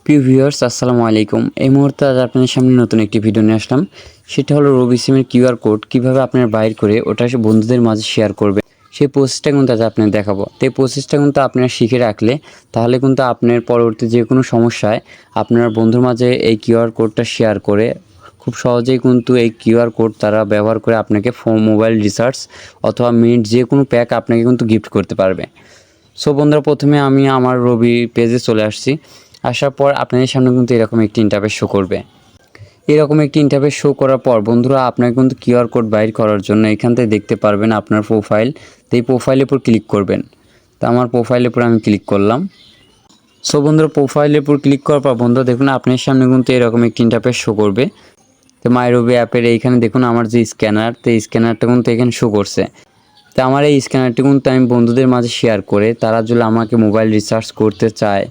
প্রিয় ভিউয়ার্স আসসালামু আলাইকুম। এই মুহূর্তে আজ আপনাদের সামনে নতুন একটি ভিডিও নিয়ে আসলাম। সেটা হলো রবি সিমের কিউআর কোড কীভাবে আপনার বাইর করে ওটা বন্ধুদের মাঝে শেয়ার করবে, সেই প্রসেসটা কিন্তু আজ আপনাদের দেখাবো। তো এই প্রসেসটা কিন্তু আপনারা শিখে রাখলে তাহলে কিন্তু আপনার পরবর্তী যে কোনো সমস্যায় আপনার বন্ধুর মাঝে এই কিউআর কোডটা শেয়ার করে খুব সহজেই কিন্তু এই কিউআর কোড তারা ব্যবহার করে আপনাকে মোবাইল রিচার্জ অথবা মিনিট যে কোনো প্যাক আপনাকে কিন্তু গিফট করতে পারবে। সো বন্ধুরা, প্রথমে আমি আমার রবি পেজে চলে আসছি। আসার পর আপনাদের সামনে কিন্তু এরকম একটি ইন্টারফেস শো করবে। এরকম একটি ইন্টারফেস শো করার পর বন্ধুরা আপনাকে কিন্তু কিউআর কোড বাইর করার জন্য এখান থেকে দেখতে পারবেন আপনার প্রোফাইল। তো এই প্রোফাইলের উপর ক্লিক করবেন। তো আমার প্রোফাইলের উপর আমি ক্লিক করলাম। সো বন্ধুরা, প্রোফাইলের উপর ক্লিক করার পর বন্ধুরা দেখুন আপনার সামনে কিন্তু এরকম একটি ইন্টারফেস শো করবে। তো মাই রবি অ্যাপের এইখানে দেখুন আমার যে স্ক্যানার, তো এই স্ক্যানারটা কিন্তু এখানে শো করছে। তো আমার এই স্ক্যানারটি কিন্তু আমি বন্ধুদের মাঝে শেয়ার করে তারা যদি আমাকে মোবাইল রিচার্জ করতে চায়,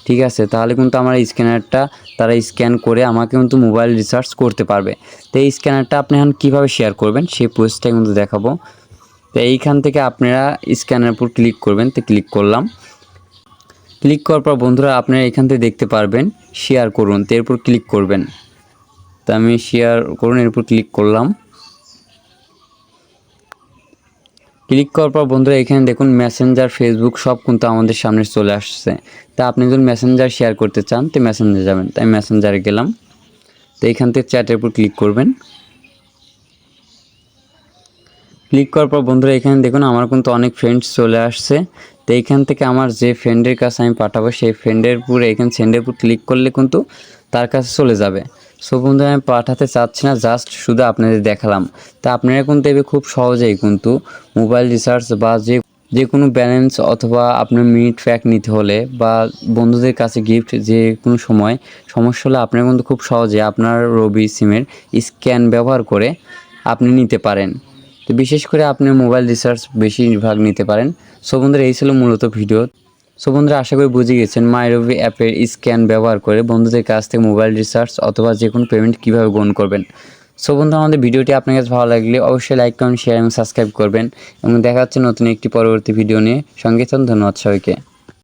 ঠিক আছে, তাহলে কিন্তু আমার এই স্ক্যানারটা তারা স্ক্যান করে আমাকে কিন্তু মোবাইল রিচার্জ করতে পারবে। তো এই স্ক্যানারটা আপনি এখন কীভাবে শেয়ার করবেন সেই প্রসেসটা কিন্তু দেখাবো। তো এইখান থেকে আপনারা স্ক্যানার উপর ক্লিক করবেন। তো ক্লিক করলাম। ক্লিক করার পর বন্ধুরা আপনারা এখান থেকে দেখতে পারবেন শেয়ার করুন, তো এরপর ক্লিক করবেন। তো আমি শেয়ার করুন এর উপর ক্লিক করলাম। ক্লিক করার পর বন্ধুরা এখানে দেখুন মেসেঞ্জার, ফেসবুক সব কিন্তু আমাদের সামনে চলে আসছে। তা আপনি যদি মেসেঞ্জার শেয়ার করতে চান তো মেসেঞ্জারে যাবেন। তাই মেসেঞ্জারে গেলাম। তো এইখান থেকে চ্যাটের উপর ক্লিক করবেন। ক্লিক করার পর বন্ধুরা এখানে দেখুন আমার কিন্তু অনেক ফ্রেন্ডস চলে আসছে। তো এইখান থেকে আমার যে ফ্রেন্ডের কাছে আমি পাঠাবো সেই ফ্রেন্ডের উপরে এখানে সেন্ডের উপর ক্লিক করলে কিন্তু তার কাছে চলে যাবে। সো বন্ধুরা আমি পাঠাতে চাচ্ছি না, জাস্ট শুধু আপনাদের দেখালাম। তা আপনারা কিন্তু এবার খুব সহজেই কিন্তু মোবাইল রিচার্জ বা যে কোনো ব্যালেন্স অথবা আপনার মিনিট প্যাক নিতে হলে বা বন্ধুদের কাছে গিফট যে কোনো সময় সমস্যা হলে আপনারা কিন্তু খুব সহজে আপনার রবি সিমের স্ক্যান ব্যবহার করে আপনি নিতে পারেন। তো বিশেষ করে আপনি মোবাইল রিচার্জ বেশিরভাগ নিতে পারেন। সো বন্ধুরা এই ছিল মূলত ভিডিও। সো বন্ধুরা আশা করি বুঝে গেছেন মাই রবি অ্যাপের স্ক্যান ব্যবহার করে বন্ধুদের কাছ থেকে মোবাইল রিচার্জ অথবা যে কোনো পেমেন্ট কীভাবে গ্রহণ করবেন। সো বন্ধুরা আমাদের ভিডিওটি আপনার কাছে ভালো লাগলে অবশ্যই লাইক কমেন্ট শেয়ার এবং সাবস্ক্রাইব করবেন এবং দেখা হচ্ছে নতুন একটি পরবর্তী ভিডিও নিয়ে। সঙ্গে থাকুন। ধন্যবাদ সবাইকে।